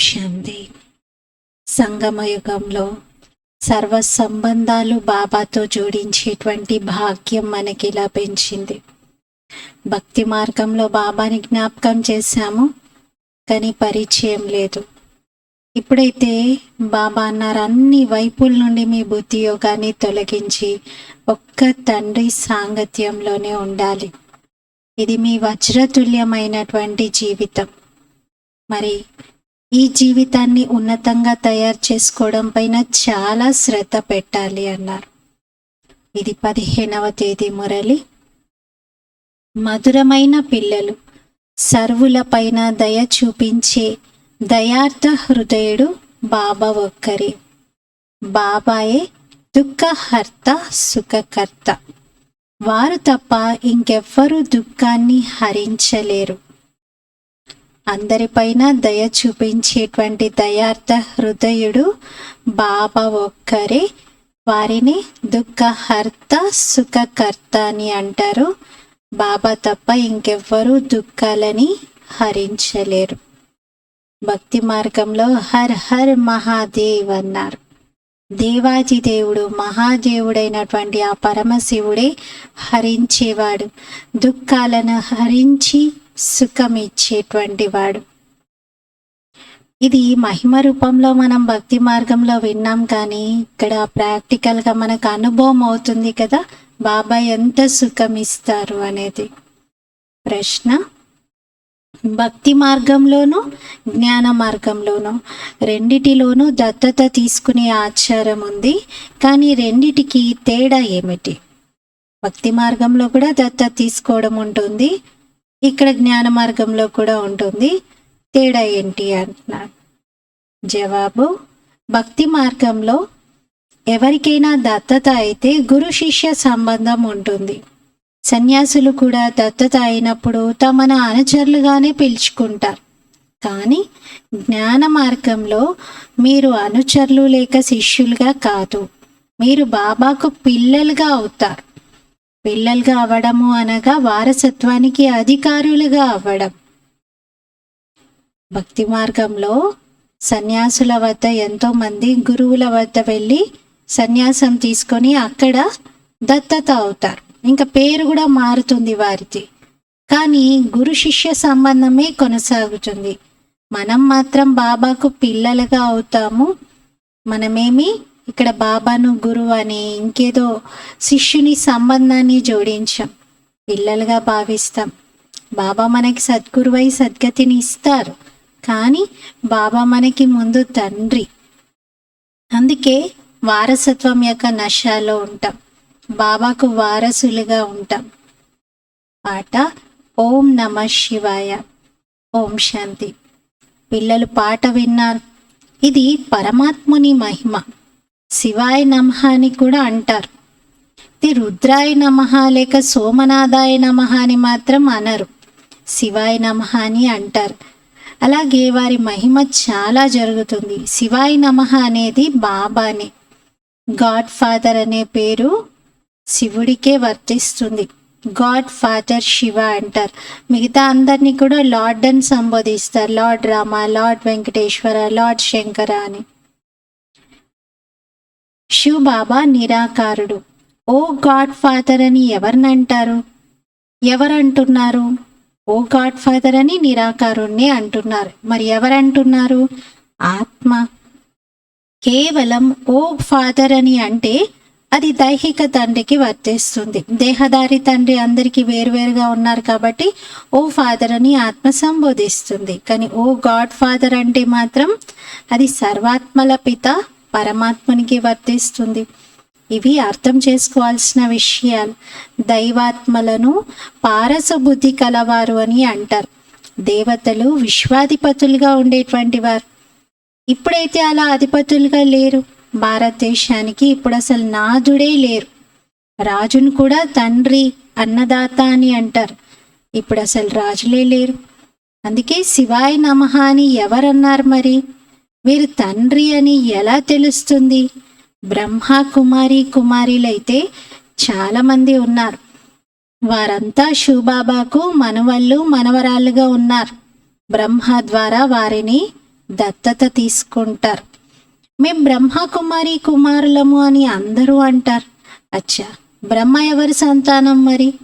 శాంతి. సంగమయుగంలో సర్వ సంబంధాలు బాబాతో జోడించేటువంటి భాగ్యం మనకి లభించింది. భక్తి మార్గంలో బాబాని జ్ఞాపకం చేశాము, కానీ పరిచయం లేదు. ఇప్పుడైతే బాబా అన్నారు, అన్ని వైపుల నుండి మీ బుద్ధి యోగాన్ని తొలగించి ఒక్క తండ్రి సాంగత్యంలోనే ఉండాలి. ఇది మీ వజ్రతుల్యమైనటువంటి జీవితం. మరి ఈ జీవితాన్ని ఉన్నతంగా తయారు చేసుకోవడం పైన చాలా శ్రద్ధ పెట్టాలి అన్నారు. ఇది 15వ తేదీ మురళి. మధురమైన పిల్లలు, సర్వుల పైన దయ చూపించే దయార్థ హృదయుడు బాబా ఒక్కరే. బాబాయే దుఃఖహర్త సుఖకర్త. వారు తప్ప ఇంకెవ్వరూ దుఃఖాన్ని హరించలేరు. అందరిపైన దయ చూపించేటువంటి దయార్థ హృదయుడు బాబా ఒక్కరే. వారిని దుఃఖహర్త సుఖకర్త అని అంటారు. బాబా తప్ప ఇంకెవ్వరూ దుఃఖాలని హరించలేరు. భక్తి మార్గంలో హర్ హర్ మహాదేవ్ అన్నారు. దేవాది దేవుడు, మహాదేవుడైనటువంటి ఆ పరమశివుడే హరించేవాడు, దుఃఖాలను హరించి సుఖమిచ్చేటువంటి వాడు. ఇది మహిమ రూపంలో మనం భక్తి మార్గంలో విన్నాం, కానీ ఇక్కడ ప్రాక్టికల్గా మనకు అనుభవం అవుతుంది కదా, బాబా ఎంత సుఖమిస్తారు అనేది. ప్రశ్న: భక్తి మార్గంలోనూ జ్ఞాన మార్గంలోనూ రెండిటిలోనూ దత్తత తీసుకునే ఆచారం ఉంది, కానీ రెండిటికి తేడా ఏమిటి? భక్తి మార్గంలో కూడా దత్తత తీసుకోవడం ఉంటుంది, ఇక్కడ జ్ఞాన మార్గంలో కూడా ఉంటుంది. తేడా ఏంటి అంటున్నాడు. జవాబు: భక్తి మార్గంలో ఎవరికైనా దత్తత అయితే గురు శిష్య సంబంధం ఉంటుంది. సన్యాసులు కూడా దత్తత అయినప్పుడు తమను అనుచరులుగానే పిలుచుకుంటారు. కానీ జ్ఞాన మార్గంలో మీరు అనుచరులు లేక శిష్యులుగా కాదు, మీరు బాబాకు పిల్లలుగా అవుతారు. పిల్లలుగా అవ్వడము అనగా వారసత్వానికి అధికారులుగా అవ్వడం. భక్తి మార్గంలో సన్యాసుల వద్ద ఎంతో మంది గురువుల వద్ద వెళ్ళి సన్యాసం తీసుకొని అక్కడ దత్తత అవుతారు. ఇంకా పేరు కూడా మారుతుంది వారిది, కానీ గురు శిష్య సంబంధమే కొనసాగుతుంది. మనం మాత్రం బాబాకు పిల్లలుగా అవుతాము. మనమేమి ఇక్కడ బాబాను గురువు అని ఇంకేదో శిష్యుని సంబంధాన్ని జోడించాం, పిల్లలుగా భావిస్తాం. బాబా మనకి సద్గురువై సద్గతిని ఇస్తారు, కానీ బాబా మనకి ముందు తండ్రి. అందుకే వారసత్వం యొక్క నశాలో ఉంటాం, బాబాకు వారసులుగా ఉంటాం. పాట: ఓం నమః శివాయ. ఓం శాంతి. పిల్లలు పాట విన్నారు. ఇది పరమాత్ముని మహిమ. శివాయ నమః అని కూడా అంటారు. ఇది రుద్రాయ నమః లేక సోమనాథాయ నమః అని మాత్రం అనరు, శివాయ నమః అని అంటారు. అలాగే వారి మహిమ చాలా జరుగుతుంది. శివాయ నమః అనేది బాబానే. గాడ్ ఫాదర్ అనే పేరు శివుడికే వర్తిస్తుంది. గాడ్ ఫాదర్ శివ అంటారు. మిగతా అందరినీ కూడా లార్డ్ అని సంబోధిస్తారు. Lord Rama, lord Venkateswara, lord Shankara అని. శివ్ బాబా నిరాకారుడు. ఓ గాడ్ ఫాదర్ అని ఎవరినంటారు? ఎవరంటున్నారు? ఓ గాడ్ ఫాదర్ అని నిరాకారుణ్ణి అంటున్నారు. మరి ఎవరంటున్నారు? ఆత్మ. కేవలం ఓ ఫాదర్ అని అంటే అది దైహిక తండ్రికి వర్తిస్తుంది. దేహదారి తండ్రి అందరికీ వేరువేరుగా ఉన్నారు కాబట్టి ఓ ఫాదర్ అని ఆత్మ సంబోధిస్తుంది. కానీ ఓ గాడ్ ఫాదర్ అంటే మాత్రం అది సర్వాత్మల పిత పరమాత్మనికి వర్తిస్తుంది. ఇవి అర్థం చేసుకోవాల్సిన విషయాలు. దైవాత్మలను పారస బుద్ధి కలవారు అని అంటారు. దేవతలు విశ్వాధిపతులుగా ఉండేటువంటి వారు. ఇప్పుడైతే అలా అధిపతులుగా లేరు. భారతదేశానికి ఇప్పుడు అసలు నాథుడే లేరు. రాజును కూడా తండ్రి, అన్నదాత అని అంటారు. ఇప్పుడు అసలు రాజులే లేరు. అందుకే శివాయ నమః అని ఎవరన్నారు? మరి వీరు తండ్రి అని ఎలా తెలుస్తుంది? బ్రహ్మ కుమారీలైతే చాలామంది ఉన్నారు. వారంతా శివబాబాకు మనవళ్ళు మనవరాళ్ళుగా ఉన్నారు. బ్రహ్మ ద్వారా వారిని దత్తత తీసుకుంటారు. మేం బ్రహ్మకుమారి కుమారులము అని అందరూ అంటారు. అచ్చా, బ్రహ్మ ఎవరి సంతానం మరి?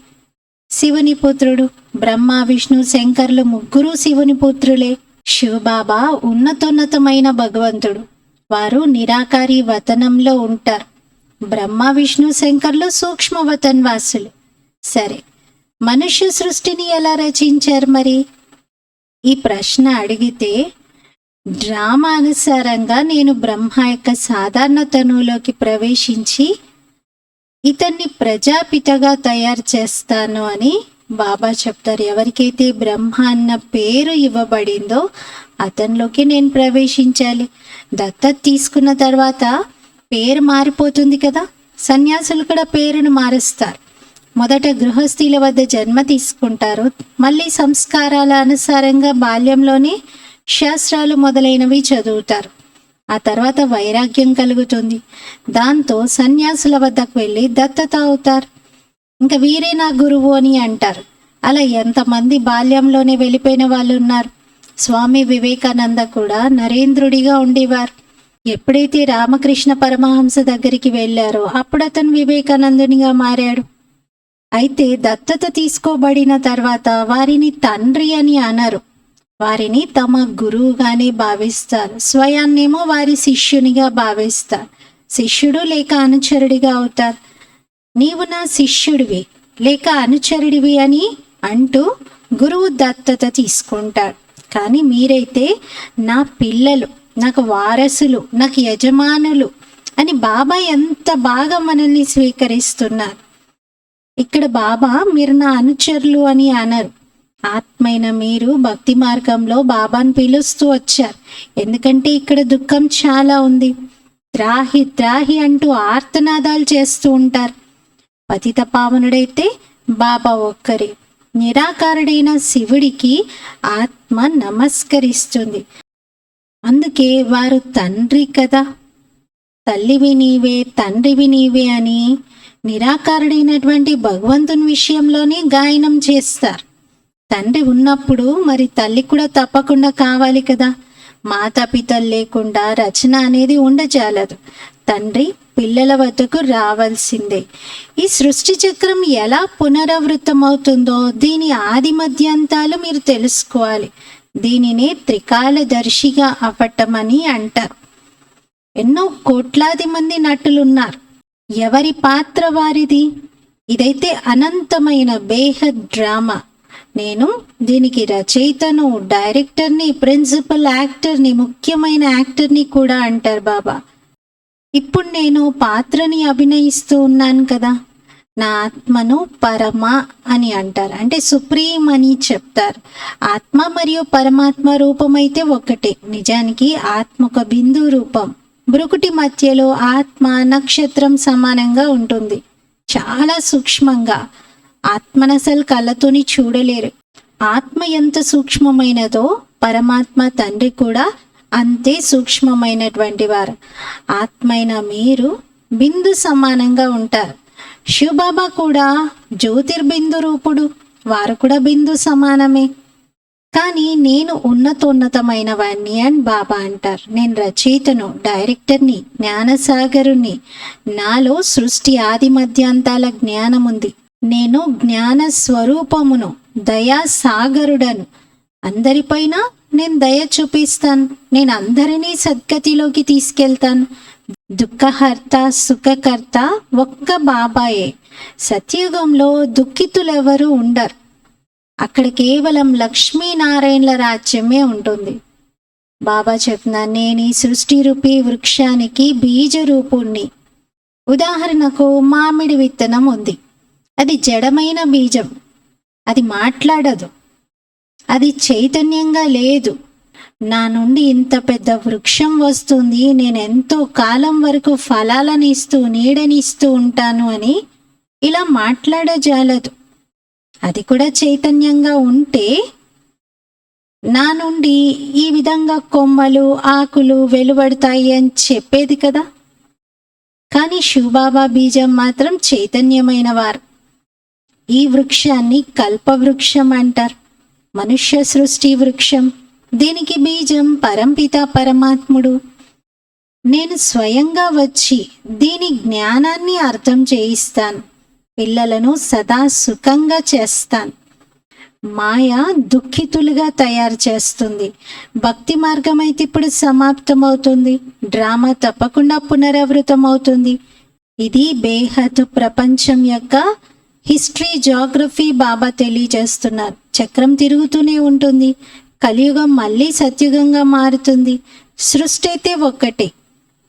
శివుని పుత్రుడు. బ్రహ్మ విష్ణు శంకర్లు ముగ్గురు శివుని పుత్రులే. శివబాబా ఉన్నతోన్నతమైన భగవంతుడు. వారు నిరాకారి వతనంలో ఉంటారు. బ్రహ్మ విష్ణు శంకర్లు సూక్ష్మ వతన్వాసులు. సరే, మనుష్య సృష్టిని ఎలా రచించారు మరి? ఈ ప్రశ్న అడిగితే డ్రామా అనుసారంగా నేను బ్రహ్మ యొక్క సాధారణ తనువులోకి ప్రవేశించి ఇతన్ని ప్రజాపితగా తయారు చేస్తాను అని బాబా చెప్తారు. ఎవరికైతే బ్రహ్మ అన్న పేరు ఇవ్వబడిందో అతనిలోకి నేను ప్రవేశించాలి. దత్తత తీసుకున్న తర్వాత పేరు మారిపోతుంది కదా. సన్యాసులు కూడా పేరును మారుస్తారు. మొదట గృహస్థీల వద్ద జన్మ తీసుకుంటారు. మళ్ళీ సంస్కారాల అనుసారంగా బాల్యంలోనే శాస్త్రాలు మొదలైనవి చదువుతారు. ఆ తర్వాత వైరాగ్యం కలుగుతుంది. దాంతో సన్యాసుల వద్దకు వెళ్ళి దత్తత అవుతారు. ఇంకా వీరే నా గురువు అని అంటారు. అలా ఎంతమంది బాల్యంలోనే వెళ్ళిపోయిన వాళ్ళు ఉన్నారు. స్వామి వివేకానంద కూడా నరేంద్రుడిగా ఉండేవారు. ఎప్పుడైతే రామకృష్ణ పరమహంస దగ్గరికి వెళ్ళారో అప్పుడు అతను వివేకానందునిగా మారాడు. అయితే దత్తత తీసుకోబడిన తర్వాత వారిని తండ్రి అని అనరు. వారిని తమ గురువుగానే భావిస్తారు. స్వయాన్నేమో వారి శిష్యునిగా భావిస్తారు. శిష్యుడు లేక అనుచరుడిగా అవుతారు. నీవు నా శిష్యుడివి లేక అనుచరుడివి అని అంటూ గురువు దత్తత తీసుకుంటాడు. కానీ మీరైతే నా పిల్లలు, నాకు వారసులు, నాకు యజమానులు అని బాబా ఎంత బాగా మనల్ని స్వీకరిస్తున్నారు. ఇక్కడ బాబా మీరు నా అనుచరులు అని అనరు. ఆత్మైన మీరు భక్తి మార్గంలో బాబాను పిలుస్తూ వచ్చారు. ఎందుకంటే ఇక్కడ దుఃఖం చాలా ఉంది. త్రాహి త్రాహి అంటూ ఆర్తనాదాలు చేస్తూ ఉంటారు. పతిత పావనుడైతే బాబా ఒక్కరే. నిరాకారుడైన శివుడికి ఆత్మ నమస్కరిస్తుంది. అందుకే వారు తండ్రి కదా. తల్లివి నీవే, తండ్రివి నీవే అని నిరాకారుడైనటువంటి భగవంతుని విషయంలోనే గాయనం చేస్తారు. తండ్రి ఉన్నప్పుడు మరి తల్లి కూడా తప్పకుండా కావాలి కదా. మాతాపితలు లేకుండా రచన అనేది ఉండజాలదు. తండ్రి పిల్లల వద్దకు రావాల్సిందే. ఈ సృష్టి చక్రం ఎలా పునరావృతమవుతుందో దీని ఆది మధ్యాంతాలు మీరు తెలుసుకోవాలి. దీనినే త్రికాలదర్శిగా అవ్వటమని అంటారు. ఎన్నో కోట్లాది మంది నటులున్నారు. ఎవరి పాత్ర వారిది. ఇదైతే అనంతమైన బేహద్ డ్రామా. నేను దీనికి రచయితను, డైరెక్టర్ని, ప్రిన్సిపల్ యాక్టర్ని, ముఖ్యమైన యాక్టర్ని కూడా అంటారు బాబా. ఇప్పుడు నేను పాత్రని అభినయిస్తూ ఉన్నాను కదా. నా ఆత్మను పరమ అని అంటారు, అంటే సుప్రీం అని చెప్తారు. ఆత్మ మరియు పరమాత్మ రూపం అయితే ఒకటే. నిజానికి ఆత్మ ఒక బిందు రూపం. బ్రుకుటి మధ్యలో ఆత్మ నక్షత్రం సమానంగా ఉంటుంది. చాలా సూక్ష్మంగా. ఆత్మను అసలు కళ్ళతోని చూడలేరు. ఆత్మ ఎంత సూక్ష్మమైనదో పరమాత్మ తండ్రి కూడా అంతే సూక్ష్మమైనటువంటి వారు. ఆత్మైన మీరు బిందు సమానంగా ఉంటారు. శివబాబా కూడా జ్యోతిర్బిందు రూపుడు. వారు కూడా బిందు సమానమే. కానీ నేను ఉన్నతోన్నతమైన వాణ్ణి అని బాబా అంటారు. నేను రచయితను, డైరెక్టర్ని, జ్ఞానసాగరుని. నాలో సృష్టి ఆది మధ్యాంతాల జ్ఞానం ఉంది. నేను జ్ఞాన స్వరూపమును, దయా సాగరుడను. అందరిపైన నేను దయ చూపిస్తాను. నేను అందరినీ సద్గతిలోకి తీసుకెళ్తాను. దుఃఖహర్త, సుఖకర్త ఒక్క బాబాయే. సత్యుగంలో దుఃఖితులెవరూ ఉండరు. అక్కడ కేవలం లక్ష్మీనారాయణల రాజ్యమే ఉంటుంది. బాబా చెప్తున్నాను, నేను ఈ సృష్టి రూపీ వృక్షానికి బీజ రూపుణ్ణి. ఉదాహరణకు మామిడి విత్తనం ఉంది. అది జడమైన బీజం. అది మాట్లాడదు. అది చైతన్యంగా లేదు. నా నుండి ఇంత పెద్ద వృక్షం వస్తుంది, నేను ఎంతో కాలం వరకు ఫలాలను ఇస్తూ నీడనిస్తూ ఉంటాను అని ఇలా మాట్లాడజాలదు. అది కూడా చైతన్యంగా ఉంటే నా నుండి ఈ విధంగా కొమ్మలు, ఆకులు వెలువడతాయి అని చెప్పేది కదా. కానీ శివబాబా బీజం మాత్రం చైతన్యమైన వారు. ఈ వృక్షాన్ని కల్పవృక్షం అంటారు. మనుష్య సృష్టి వృక్షం. దీనికి బీజం పరంపిత పరమాత్ముడు. నేను స్వయంగా వచ్చి దీని జ్ఞానాన్ని అర్థం చేయిస్తాను. పిల్లలను సదా సుఖంగా చేస్తాను. మాయ దుఃఖితులుగా తయారు చేస్తుంది. భక్తి మార్గం అయితే ఇప్పుడు సమాప్తమవుతుంది. డ్రామా తప్పకుండా పునరావృతం అవుతుంది. ఇది బేహద్ ప్రపంచం యొక్క హిస్టరీ, జాగ్రఫీ బాబా తెలియజేస్తున్నారు. చక్రం తిరుగుతూనే ఉంటుంది. కలియుగం మళ్ళీ సత్యుగంగా మారుతుంది. సృష్టి అయితే ఒక్కటే.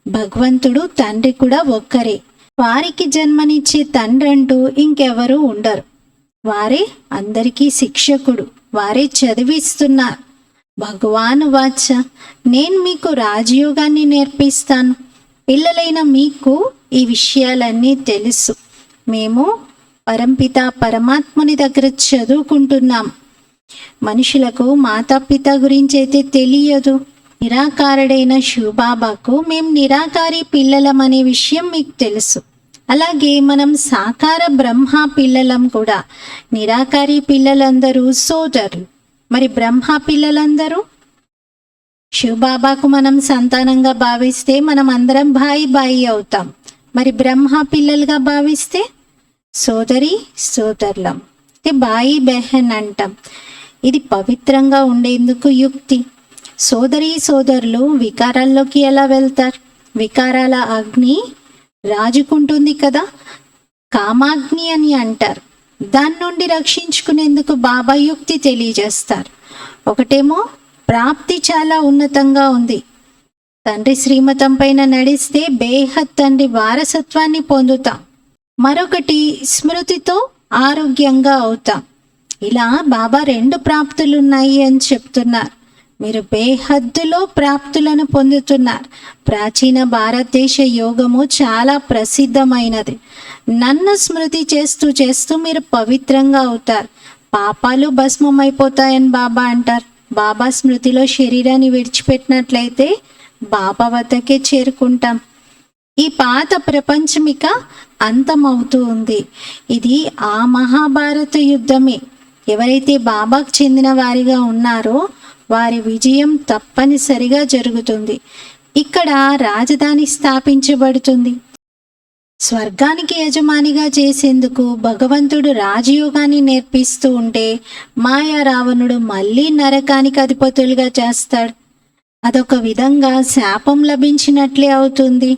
భగవంతుడు తండ్రి కూడా ఒక్కరే. వారికి జన్మనిచ్చే తండ్రి అంటూ ఇంకెవరూ ఉండరు. వారే అందరికీ శిక్షకుడు. వారే చదివిస్తున్నారు. భగవాను వాచ, నేను మీకు రాజయోగాన్ని నేర్పిస్తాను. పిల్లలైన మీకు ఈ విషయాలన్నీ తెలుసు. మేము పరంపిత పరమాత్ముని దగ్గర చదువుకుంటున్నాం. మనుషులకు మాతాపిత గురించి అయితే తెలియదు. నిరాకారుడైన శివబాబాకు మేము నిరాకారి పిల్లలమనే విషయం మీకు తెలుసు. అలాగే మనం సాకార బ్రహ్మ పిల్లలం కూడా. నిరాకారి పిల్లలందరూ సోదరులు. మరి బ్రహ్మ పిల్లలందరూ శివబాబాకు మనం సంతానంగా భావిస్తే మనం అందరం బాయి బాయి అవుతాం. మరి బ్రహ్మ పిల్లలుగా భావిస్తే సోదరి సోదరులం, బాయి బెహన్ అంటాం. ఇది పవిత్రంగా ఉండేందుకు యుక్తి. సోదరి సోదరులు వికారాల్లోకి ఎలా వెళ్తారు? వికారాల అగ్ని రాజుకుంటుంది కదా, కామాగ్ని అని అంటారు. దాని నుండి రక్షించుకునేందుకు బాబా యుక్తి తెలియజేస్తారు. ఒకటేమో ప్రాప్తి చాలా ఉన్నతంగా ఉంది. తండ్రి శ్రీమతం పైన నడిస్తే బేహద్ తండ్రి వారసత్వాన్ని పొందుతాం. మరొకటి స్మృతితో ఆరోగ్యంగా అవుతాం. ఇలా బాబా 2 ప్రాప్తులున్నాయి అని చెప్తున్నారు. మీరు బేహద్దులో ప్రాప్తులను పొందుతున్నారు. ప్రాచీన భారతదేశ యోగము చాలా ప్రసిద్ధమైనది. నన్ను స్మృతి చేస్తూ చేస్తూ మీరు పవిత్రంగా అవుతారు. పాపాలు భస్మమైపోతాయని బాబా అంటారు. బాబా స్మృతిలో శరీరాన్ని విడిచిపెట్టినట్లయితే బాబా వద్దకే చేరుకుంటాం. ఈ పాత ప్రపంచమిక అంతమవుతూ ఉంది. ఇది ఆ మహాభారత యుద్ధమే. ఎవరైతే బాబాకు చెందిన వారిగా ఉన్నారో వారి విజయం తప్పనిసరిగా జరుగుతుంది. ఇక్కడ రాజధాని స్థాపించబడుతుంది. స్వర్గానికి యజమానిగా చేసేందుకు భగవంతుడు రాజయోగాన్ని నేర్పిస్తూ ఉంటే మాయా రావణుడు మళ్ళీ నరకానికి అధిపతులుగా చేస్తాడు. అదొక విధంగా శాపం లభించినట్లే అవుతుంది.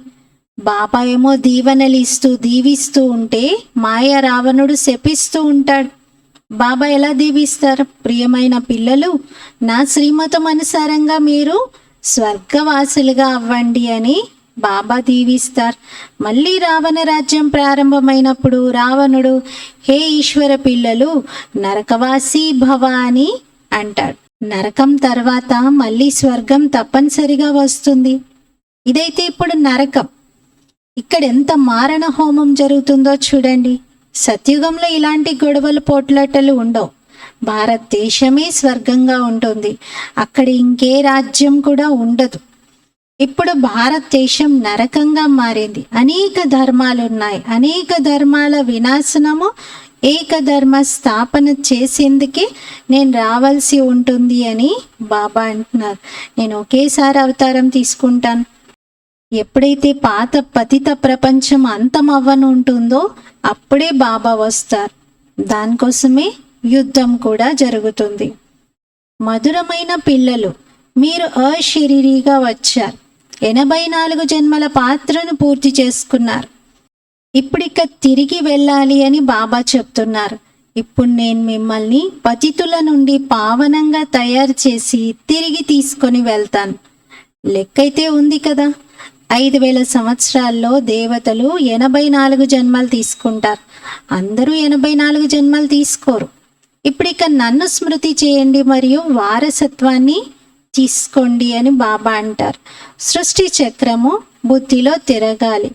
బాబా ఏమో దీవెనలు ఇస్తూ దీవిస్తూ ఉంటే మాయా రావణుడు శపిస్తూ ఉంటాడు. బాబా ఎలా దీవిస్తారు? ప్రియమైన పిల్లలు, నా శ్రీమతం అనుసారంగా మీరు స్వర్గవాసులుగా అవ్వండి అని బాబా దీవిస్తారు. మళ్ళీ రావణ రాజ్యం ప్రారంభమైనప్పుడు రావణుడు, హే ఈశ్వర పిల్లలు, నరకవాసి భవ అని అంటాడు. నరకం తర్వాత మళ్ళీ స్వర్గం తప్పనిసరిగా వస్తుంది. ఇదైతే ఇప్పుడు నరకం. ఇక్కడ ఎంత మారణ హోమం జరుగుతుందో చూడండి. సత్యుగంలో ఇలాంటి గొడవలు పోట్లాటలు ఉండవు. భారతదేశమే స్వర్గంగా ఉంటుంది. అక్కడ ఇంకే రాజ్యం కూడా ఉండదు. ఇప్పుడు భారతదేశం నరకంగా మారింది. అనేక ధర్మాలు ఉన్నాయి. అనేక ధర్మాల వినాశనము, ఏకధర్మ స్థాపన చేసేందుకే నేను రావాల్సి ఉంటుంది అని బాబా అంటున్నారు. నేను ఒకేసారి అవతారం తీసుకుంటాను. ఎప్పుడైతే పాత పతిత ప్రపంచం అంతమవ్వను ఉంటుందో అప్పుడే బాబా వస్తారు. దానికోసమే యుద్ధం కూడా జరుగుతుంది. మధురమైన పిల్లలు, మీరు అశరీరిగా వచ్చారు. 84 జన్మల పాత్రను పూర్తి చేసుకున్నారు. ఇప్పుడిక తిరిగి వెళ్ళాలి అని బాబా చెప్తున్నారు. ఇప్పుడు నేను మిమ్మల్ని పతితుల నుండి పావనంగా తయారు చేసి తిరిగి తీసుకొని వెళ్తాను. లెక్కైతే ఉంది కదా. 5000 సంవత్సరాల్లో దేవతలు 84 జన్మలు తీసుకుంటారు. అందరూ 84 జన్మలు తీసుకోరు. ఇప్పుడిక నన్ను స్మృతి చేయండి మరియు వారసత్వాన్ని తీసుకోండి అని బాబా అంటారు. సృష్టి చక్రము బుద్ధిలో తిరగాలి.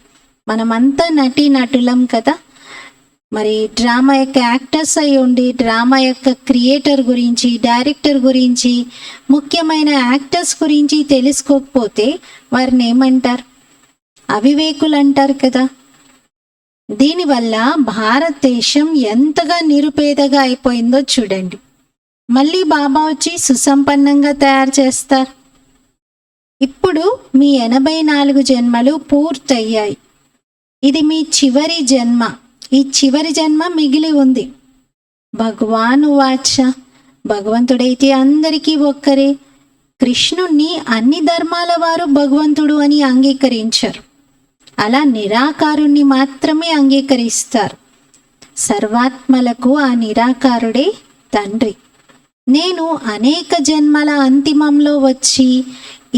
మనమంతా నటులం కదా. మరి డ్రామా యొక్క యాక్టర్స్ అయి ఉండి డ్రామా యొక్క క్రియేటర్ గురించి, డైరెక్టర్ గురించి, ముఖ్యమైన యాక్టర్స్ గురించి తెలుసుకోకపోతే వారిని ఏమంటారు? అవివేకులు అంటారు కదా. దీనివల్ల భారతదేశం ఎంతగా నిరుపేదగా అయిపోయిందో చూడండి. మళ్ళీ బాబా వచ్చి సుసంపన్నంగా తయారు చేస్తారు. ఇప్పుడు మీ 84 జన్మలు పూర్తయ్యాయి. ఇది మీ చివరి జన్మ. ఈ చివరి జన్మ మిగిలి ఉంది. భగవాను వాచ, భగవంతుడైతే అందరికీ ఒక్కరే. కృష్ణుణ్ణి అన్ని ధర్మాల వారు భగవంతుడు అని అంగీకరించరు. అలా నిరాకారుణ్ణి మాత్రమే అంగీకరిస్తారు. సర్వాత్మలకు ఆ నిరాకారుడే తండ్రి. నేను అనేక జన్మల అంతిమంలో వచ్చి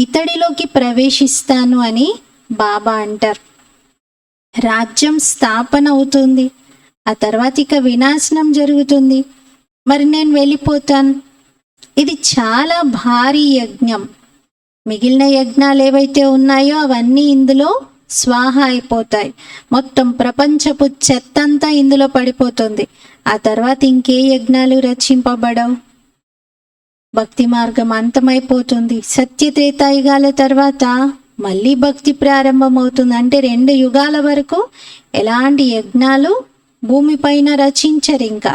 ఇతడిలోకి ప్రవేశిస్తాను అని బాబా అంటారు. రాజ్యం స్థాపన అవుతుంది. ఆ తర్వాత ఇక వినాశనం జరుగుతుంది. మరి నేను వెళ్ళిపోతాను. ఇది చాలా భారీ యజ్ఞం. మిగిలిన యజ్ఞాలు ఏవైతే ఉన్నాయో అవన్నీ ఇందులో స్వాహ అయిపోతాయి. మొత్తం ప్రపంచపు చెత్తంతా ఇందులో పడిపోతుంది. ఆ తర్వాత ఇంకే యజ్ఞాలు రచింపబడవు. భక్తి మార్గం అంతమైపోతుంది. సత్యత్రేతాయుగాల తర్వాత మళ్ళీ భక్తి ప్రారంభమవుతుంది. అంటే 2 యుగాల వరకు ఎలాంటి యజ్ఞాలు భూమిపైన రచించరు. ఇంకా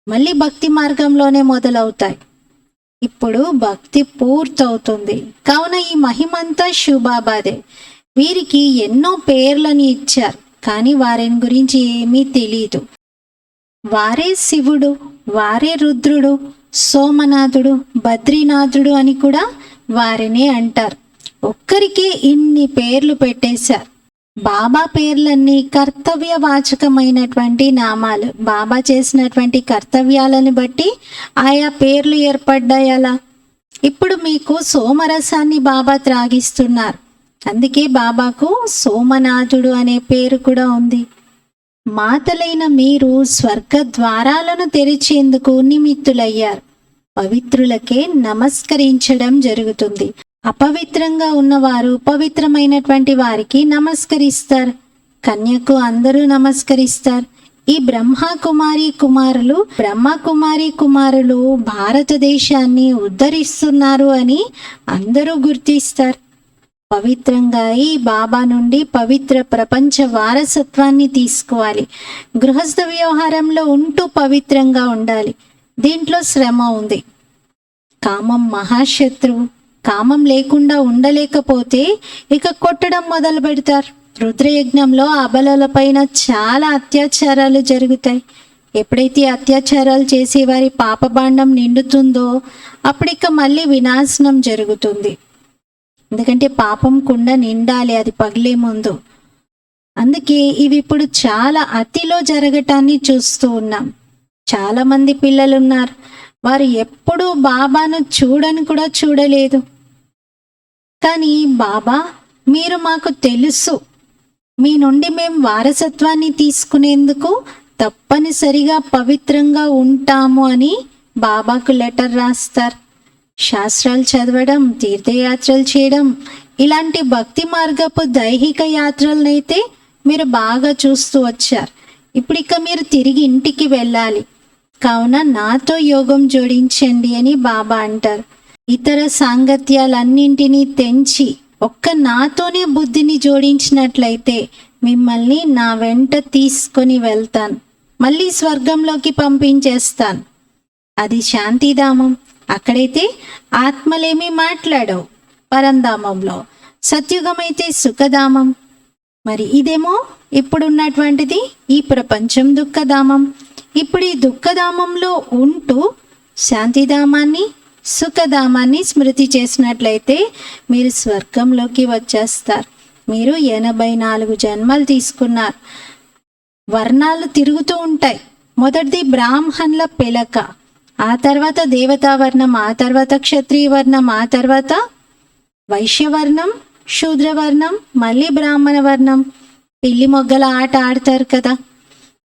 మళ్ళీ భక్తి మార్గంలోనే మొదలవుతాయి. ఇప్పుడు భక్తి పూర్తవుతుంది. కావున ఈ మహిమంతా శివబాబాదే. వీరికి ఎన్నో పేర్లను ఇచ్చారు, కానీ వారిని గురించి ఏమీ తెలియదు. వారే శివుడు, వారే రుద్రుడు, సోమనాథుడు, బద్రీనాథుడు అని కూడా వారినే అంటారు. ఒక్కరికే ఇన్ని పేర్లు పెట్టేశారు. బాబా పేర్లన్నీ కర్తవ్యవాచకమైనటువంటి నామాలు. బాబా చేసినటువంటి కర్తవ్యాలను బట్టి ఆయా పేర్లు ఏర్పడ్డాయి. అలా ఇప్పుడు మీకు సోమరసాన్ని బాబా త్రాగిస్తున్నారు. అందుకే బాబాకు సోమనాథుడు అనే పేరు కూడా ఉంది. మాతలైన మీరు స్వర్గ ద్వారాలను తెరిచేందుకు నిమిత్తులయ్యారు. పవిత్రులకే నమస్కరించడం జరుగుతుంది. అపవిత్రంగా ఉన్నవారు పవిత్రమైనటువంటి వారికి నమస్కరిస్తారు. కన్యకు అందరూ నమస్కరిస్తారు. ఈ బ్రహ్మకుమారి కుమారులు భారతదేశాన్ని ఉద్ధరిస్తున్నారు అని అందరూ గుర్తిస్తారు. పవిత్రంగా ఈ బాబా నుండి పవిత్ర ప్రపంచ వారసత్వాన్ని తీసుకోవాలి. గృహస్థ వ్యవహారంలో ఉంటూ పవిత్రంగా ఉండాలి. దీంట్లో శ్రమ ఉంది. కామం మహాశత్రువు. కామం లేకుండా ఉండలేకపోతే ఇక కొట్టడం మొదలు పెడతారు. రుద్రయజ్ఞంలో అబలల పైన చాలా అత్యాచారాలు జరుగుతాయి. ఎప్పుడైతే అత్యాచారాలు చేసేవారి పాపభాండం నిండుతుందో అప్పుడిక మళ్ళీ వినాశనం జరుగుతుంది. ఎందుకంటే పాపం కుండ నిండాలి, అది పగిలే ముందు. అందుకే ఇవి ఇప్పుడు చాలా అతిలో జరగటాన్ని చూస్తూ ఉన్నాం. చాలా మంది పిల్లలు ఉన్నారు, వారు ఎప్పుడూ బాబాను చూడని కూడా చూడలేదు. కానీ బాబా, మీరు మాకు తెలుసు, మీ నుండి మేము వారసత్వాన్ని తీసుకునేందుకు తప్పనిసరిగా పవిత్రంగా ఉంటాము అని బాబాకు లెటర్ రాస్తారు. శాస్త్రాలు చదవడం, తీర్థయాత్రలు చేయడం, ఇలాంటి భక్తి మార్గపు దైహిక యాత్రలనైతే మీరు బాగా చూస్తూ వచ్చారు. ఇప్పుడు ఇక మీరు తిరిగి ఇంటికి వెళ్ళాలి. కావున నాతో యోగం జోడించండి అని బాబా అంటారు. ఇతర సాంగత్యాలన్నింటినీ తెంచి ఒక్క నాతోనే బుద్ధిని జోడించినట్లయితే మిమ్మల్ని నా వెంట తీసుకొని వెళ్తాను. మళ్ళీ స్వర్గంలోకి పంపించేస్తాను. అది శాంతిధామం. అక్కడైతే ఆత్మలేమీ మాట్లాడవు. పరంధామంలో సత్యుగమైతే సుఖధామం. మరి ఇదేమో ఇప్పుడున్నటువంటిది ఈ ప్రపంచం దుఃఖధామం. ఇప్పుడు ఈ దుఃఖధామంలో ఉంటూ శాంతిధామాన్ని, సుఖధామాన్ని స్మృతి చేసినట్లయితే మీరు స్వర్గంలోకి వచ్చేస్తారు. మీరు 84 జన్మలు తీసుకున్నారు. వర్ణాలు తిరుగుతూ ఉంటాయి. మొదటిది బ్రాహ్మణుల పెలక, ఆ తర్వాత దేవతావర్ణం, ఆ తర్వాత క్షత్రియ వర్ణం, ఆ తర్వాత వైశ్యవర్ణం, శూద్రవర్ణం, మళ్ళీ బ్రాహ్మణ వర్ణం. పిల్లి మొగ్గల ఆట ఆడతారు కదా.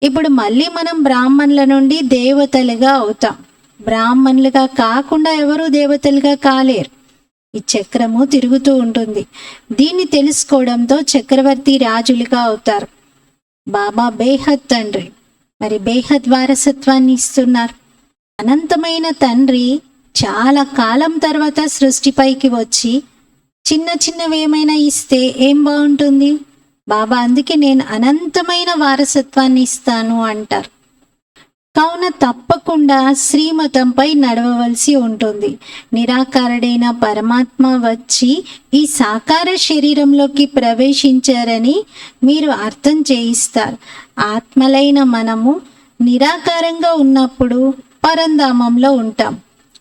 ఇప్పుడు మళ్ళీ మనం బ్రాహ్మణుల నుండి దేవతలుగా అవుతాం. బ్రాహ్మణులుగా కాకుండా ఎవరు దేవతలుగా కాలేరు. ఈ చక్రము తిరుగుతూ ఉంటుంది. దీన్ని తెలుసుకోవడంతో చక్రవర్తి రాజులుగా అవుతారు. బాబా బేహద్ తండ్రి, మరి బేహద్ వారసత్వాన్ని ఇస్తున్నారు. అనంతమైన తండ్రి చాలా కాలం తర్వాత సృష్టిపైకి వచ్చి చిన్న చిన్నవి ఏమైనా ఇస్తే ఏం బాగుంటుంది? బాబా అందుకే నేను అనంతమైన వారసత్వాన్ని ఇస్తాను అంటారు. కావున తప్పకుండా శ్రీమతంపై నడవవలసి ఉంటుంది. నిరాకారుడైన పరమాత్మ వచ్చి ఈ సాకార శరీరంలోకి ప్రవేశించారని మీరు అర్థం చేయిస్తారు. ఆత్మలైన మనము నిరాకారంగా ఉన్నప్పుడు పరంధామంలో ఉంటాం.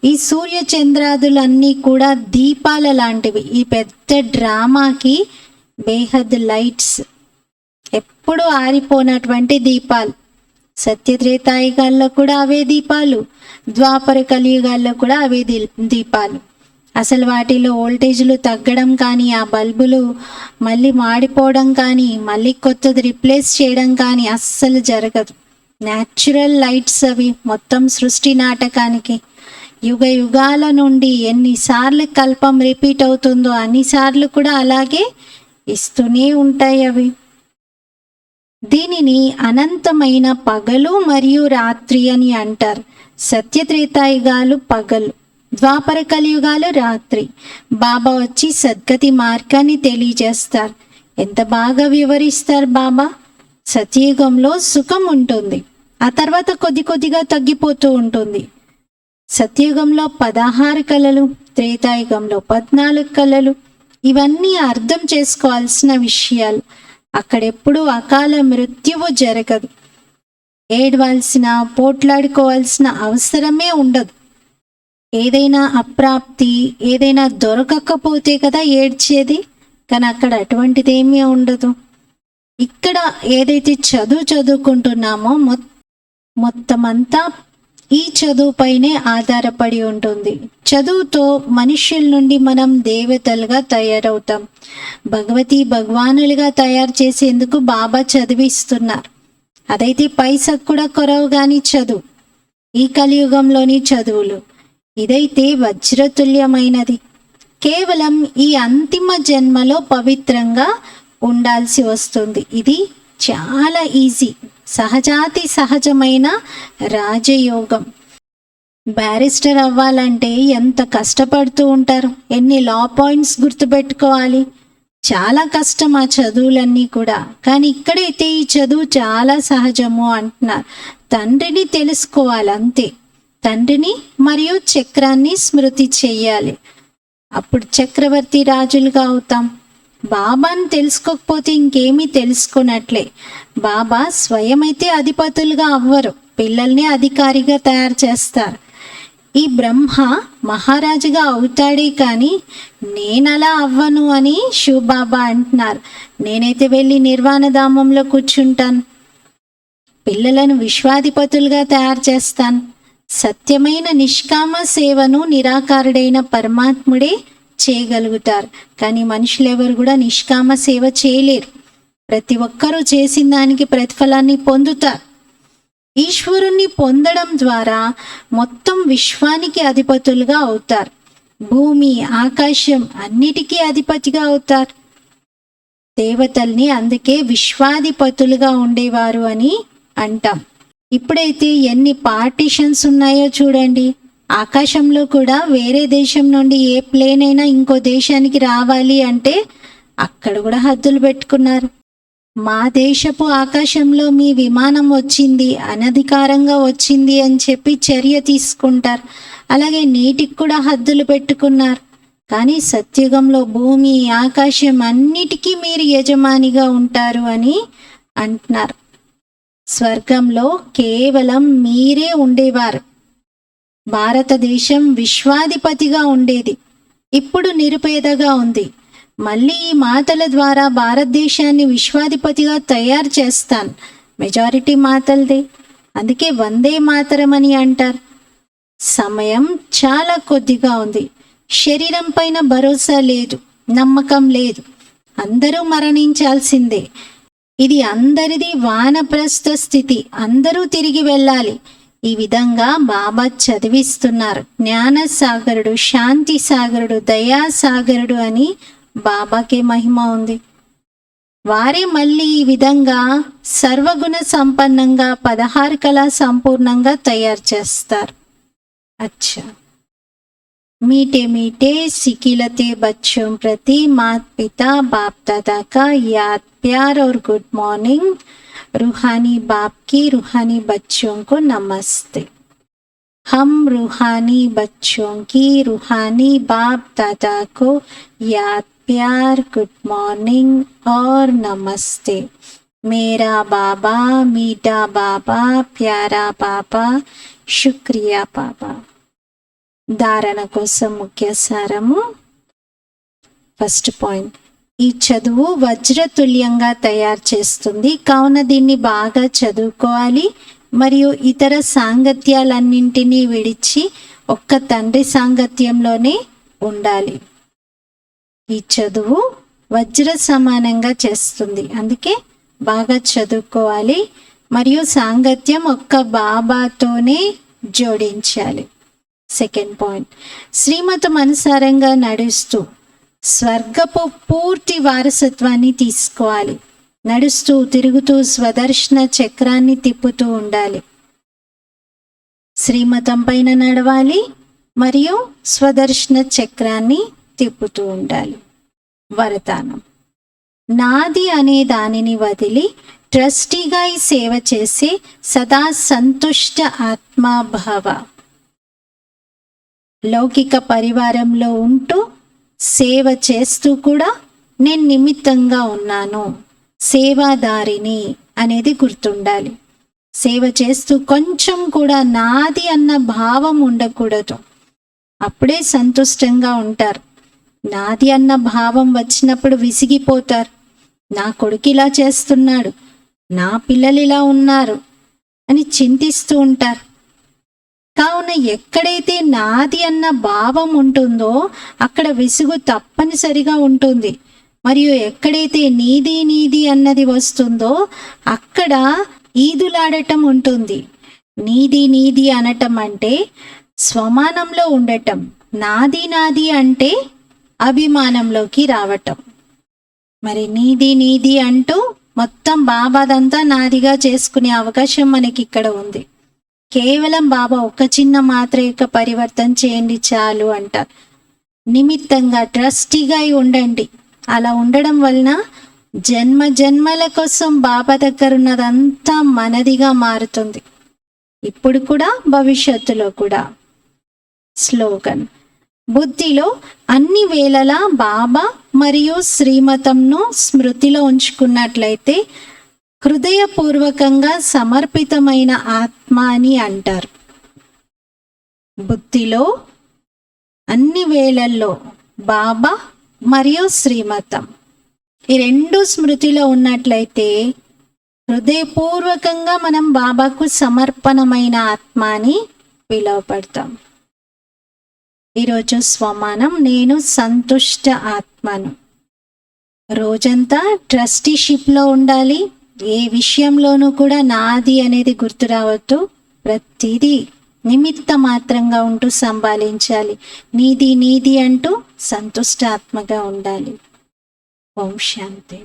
ఈ సూర్య చంద్రాదులన్నీ కూడా దీపాల లాంటివి. ఈ పెద్ద డ్రామాకి బేహద్ లైట్స్, ఎప్పుడు ఆరిపోనటువంటి దీపాలు. సత్యత్రేతాయుగాల్లో కూడా అవే దీపాలు, ద్వాపర కలియుగాల్లో కూడా అవే దీపాలు. అసలు వాటిలో వోల్టేజ్లు తగ్గడం కానీ, ఆ బల్బులు మళ్ళీ మాడిపోవడం కానీ, మళ్ళీ కొత్తది రిప్లేస్ చేయడం కానీ అస్సలు జరగదు. న్యాచురల్ లైట్స్ అవి మొత్తం సృష్టి నాటకానికి. యుగ యుగాల నుండి ఎన్నిసార్లు కల్పం రిపీట్ అవుతుందో అన్నిసార్లు కూడా అలాగే ఇస్తూనే ఉంటాయి అవి. దీనిని అనంతమైన పగలు మరియు రాత్రి అని అంటారు. సత్యత్రేతాయుగాలు పగలు, ద్వాపర కలియుగాలు రాత్రి. బాబా వచ్చి సద్గతి మార్గాన్ని తెలియజేస్తారు. ఎంత బాగా వివరిస్తారు బాబా. సత్యయుగంలో సుఖం ఉంటుంది, ఆ తర్వాత కొద్ది కొద్దిగా తగ్గిపోతూ ఉంటుంది. సత్యయుగంలో 16 కళలు, త్రేతాయుగంలో 14 కళలు. ఇవన్నీ అర్థం చేసుకోవాల్సిన విషయాలు. అక్కడెప్పుడు అకాల మృత్యువు జరగదు. ఏడవలసిన, పోట్లాడుకోవాల్సిన అవసరమే ఉండదు. ఏదైనా అప్రాప్తి, ఏదైనా దొరకకపోతే కదా ఏడ్చేది, కానీ అక్కడ అటువంటిదేమీ ఉండదు. ఇక్కడ ఏదైతే చదువుకుంటున్నామో మొత్తం అంతా ఈ చదువుపైనే ఆధారపడి ఉంటుంది. చదువుతో మనుష్యుల నుండి మనం దేవతలుగా తయారవుతాం. భగవానులుగా తయారు చేసేందుకు బాబా చదివిస్తున్నారు. అదైతే పైసకు కూడా కొరవు గాని చదువు. ఈ కలియుగంలోని చదువులు ఇదైతే వజ్రతుల్యమైనది. కేవలం ఈ అంతిమ జన్మలో పవిత్రంగా ఉండాల్సి వస్తుంది. ఇది చాలా ఈజీ, సహజాతి సహజమైన రాజయోగం. బ్యారిస్టర్ అవ్వాలంటే ఎంత కష్టపడుతూ ఉంటారు. ఎన్ని లా పాయింట్స్ గుర్తుపెట్టుకోవాలి. చాలా కష్టం ఆ చదువులన్నీ కూడా. కానీ ఇక్కడైతే ఈ చదువు చాలా సహజము అంటున్నారు. తండ్రిని తెలుసుకోవాలి అంతే. తండ్రిని మరియు చక్రాన్ని స్మృతి చెయ్యాలి. అప్పుడు చక్రవర్తి రాజులుగా అవుతాం. బాబాను తెలుసుకోకపోతే ఇంకేమీ తెలుసుకున్నట్లే. బాబా స్వయమైతే అధిపతులుగా అవ్వరు, పిల్లల్ని అధికారిగా తయారు చేస్తారు. ఈ బ్రహ్మ మహారాజుగా అవుతాడే కానీ నేనలా అవ్వను అని శివబాబా అంటున్నారు. నేనైతే వెళ్ళి నిర్వాణధామంలో కూర్చుంటాను, పిల్లలను విశ్వాధిపతులుగా తయారు చేస్తాను. సత్యమైన నిష్కామ సేవను నిరాకారుడైన పరమాత్ముడే చేయగలుగుతారు. కానీ మనుషులెవరు కూడా నిష్కామ సేవ చేయలేరు. ప్రతి ఒక్కరూ చేసిన దానికి ప్రతిఫలాన్ని పొందుతారు. ఈశ్వరుణ్ణి పొందడం ద్వారా మొత్తం విశ్వానికి అధిపతులుగా అవుతారు. భూమి, ఆకాశం అన్నిటికీ అధిపతిగా అవుతారు. దేవతల్ని అందుకే విశ్వాధిపతులుగా ఉండేవారు అని అంటాం. ఇప్పుడైతే ఎన్ని పార్టీషన్స్ ఉన్నాయో చూడండి. ఆకాశంలో కూడా వేరే దేశం నుండి ఏ ప్లేన్ అయినా ఇంకో దేశానికి రావాలి అంటే అక్కడ కూడా హద్దులు పెట్టుకున్నారు. మా దేశపు ఆకాశంలో మీ విమానం వచ్చింది, అనధికారంగా వచ్చింది అని చెప్పి చర్య తీసుకుంటారు. అలాగే నీటికి కూడా హద్దులు పెట్టుకున్నారు. కానీ సత్యుగంలో భూమి, ఆకాశం అన్నిటికీ మీరు యజమానిగా ఉంటారు అని అంటున్నారు. స్వర్గంలో కేవలం మీరే ఉండేవారు. భారతదేశం విశ్వాధిపతిగా ఉండేది, ఇప్పుడు నిరుపేదగా ఉంది. మళ్ళీ ఈ మాటల ద్వారా భారతదేశాన్ని విశ్వాధిపతిగా తయారు చేస్తాను. మెజారిటీ మాటలదే, అందుకే వందే మాతరం అని అంటారు. సమయం చాలా కొద్దిగా ఉంది. శరీరం పైన భరోసా లేదు, నమ్మకం లేదు. అందరూ మరణించాల్సిందే. ఇది అందరిది వానప్రస్థ స్థితి. అందరూ తిరిగి వెళ్ళాలి. ఈ విధంగా బాబా చదివిస్తున్నారు. జ్ఞానసాగరుడు, శాంతి సాగరుడు, దయాసాగరుడు అని బాబాకే మహిమ ఉంది. వారే మళ్ళీ ఈ విధంగా సర్వగుణ సంపన్నంగా 16 కళా సంపూర్ణంగా తయారు చేస్తారు. అచ్చా, मीठे मीठे सिकिलते बच्चों प्रति माता पिता बाप दादा का याद, प्यार और गुड मॉर्निंग. रूहानी बाप की रूहानी बच्चों को नमस्ते। हम रूहानी बच्चों की रूहानी बाप दादा को याद, प्यार, गुड मॉर्निंग और नमस्ते। मेरा बाबा, मीठा बाबा, प्यारा बाबा, शुक्रिया बाबा। ధారణ కోసం ముఖ్య సారము. ఫస్ట్ పాయింట్, ఈ చదువు వజ్రతుల్యంగా తయారు చేస్తుంది, కావున దీన్ని బాగా చదువుకోవాలి మరియు ఇతర సాంగత్యాలన్నింటినీ విడిచి ఒక్క తండ్రి సాంగత్యంలోనే ఉండాలి. ఈ చదువు వజ్ర సమానంగా చేస్తుంది, అందుకే బాగా చదువుకోవాలి మరియు సాంగత్యం ఒక్క బాబాతోనే జోడించాలి. సెకండ్ పాయింట్, శ్రీమతం అనుసారంగా నడుస్తూ స్వర్గపు పూర్తి వారసత్వాన్ని తీసుకోవాలి. నడుస్తూ తిరుగుతూ స్వదర్శన చక్రాన్ని తిప్పుతూ ఉండాలి. శ్రీమతం పైన నడవాలి మరియు స్వదర్శన చక్రాన్ని తిప్పుతూ ఉండాలి. వరదానం, నాది అనే దానిని వదిలి ట్రస్టీగా ఈ సేవ చేసే సదా సంతుష్ట ఆత్మాభావ. లౌకిక పరివారంలో ఉంటూ సేవ చేస్తూ కూడా నేను నిమిత్తంగా ఉన్నాను, సేవాదారిని అనేది గుర్తుండాలి. సేవ చేస్తూ కొంచెం కూడా నాది అన్న భావం ఉండకూడదు, అప్పుడే సంతుష్టంగా ఉంటారు. నాది అన్న భావం వచ్చినప్పుడు విసిగిపోతారు. నా కొడుకు ఇలా చేస్తున్నాడు, నా పిల్లలు ఇలా ఉన్నారు అని చింతిస్తూ ఉంటారు. కావున ఎక్కడైతే నాది అన్న భావం ఉంటుందో అక్కడ విసుగు తప్పనిసరిగా ఉంటుంది. మరియు ఎక్కడైతే నీది నీది అన్నది వస్తుందో అక్కడ ఈదులాడటం ఉంటుంది. నీది నీది అనటం అంటే స్వమానంలో ఉండటం, నాది నాది అంటే అభిమానంలోకి రావటం. మరి నీది నీది అంటూ మొత్తం బాబాదంతా నాదిగా చేసుకునే అవకాశం మనకి ఇక్కడ ఉంది. కేవలం బాబా ఒక చిన్న మాత్ర యొక్క పరివర్తన చేయండి చాలు అంటారు. నిమిత్తంగా ట్రస్టీగా ఉండండి. అలా ఉండడం వలన జన్మ జన్మల కోసం బాబా దగ్గర ఉన్నదంతా మనదిగా మారుతుంది, ఇప్పుడు కూడా భవిష్యత్తులో కూడా. స్లోగన్, బుద్ధిలో అన్ని వేళలా బాబా మరియు శ్రీమతంను స్మృతిలో ఉంచుకున్నట్లయితే హృదయపూర్వకంగా సమర్పితమైన ఆత్మ అని అంటారు. బుద్ధిలో అన్ని వేళల్లో బాబా మరియు శ్రీమతం ఈ రెండు స్మృతిలో ఉన్నట్లయితే హృదయపూర్వకంగా మనం బాబాకు సమర్పణమైన ఆత్మ అని పిలువబడతాం. ఈరోజు స్వమానం, నేను సంతుష్ట ఆత్మను. రోజంతా ట్రస్టీషిప్లో ఉండాలి. ఏ విషయంలోనూ కూడా నాది అనేది గుర్తు రావద్దు. ప్రతిదీ నిమిత్త మాత్రంగా ఉంటూ సంభాళించాలి. నీది నీది అంటూ సంతుష్ట ఆత్మగా ఉండాలి. ఓం శాంతి.